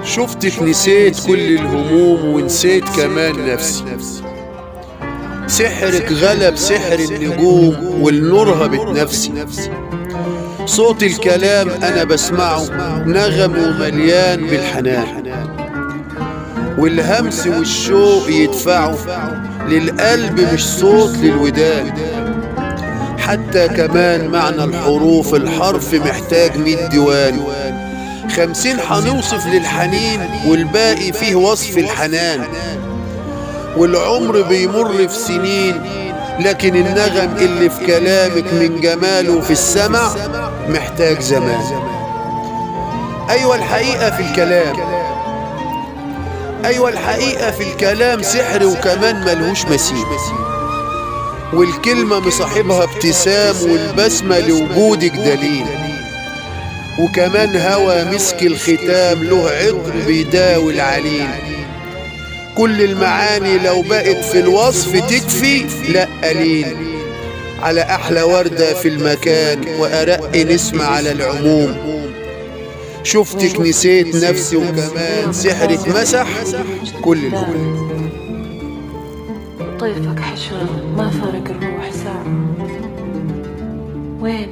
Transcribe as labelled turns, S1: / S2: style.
S1: شفتك نسيت كل الهموم ونسيت كمان نفسي. سحرك غلب سحر النجوم والنور هبت نفسي. صوت الكلام أنا بسمعه نغم ومليان بالحنان، والهمس والشوق يدفعه للقلب مش صوت للودان. حتى كمان معنى الحروف الحرف محتاج 100 ديوان. 50 حنوصف للحنين والباقي فيه وصف الحنان. والعمر بيمر في سنين، لكن النغم اللي في كلامك من جماله في السمع محتاج زمان. أيوة الحقيقة في الكلام، أيوة الحقيقة في الكلام سحر وكمان ملهوش مثيل. والكلمة مصاحبها ابتسام والبسمة لوجودك دليل. وكمان هوى مسك الختام له عطر بيداوي العليل. كل المعاني لو بقت في الوصف تكفي لا قليل. على أحلى وردة في المكان وأرق نسمة على العموم. شفتك نسيت نفسي وكمان سحرك مسح كل الهموم.
S2: طيفك حشرة ما فارق الروح ساعة. وين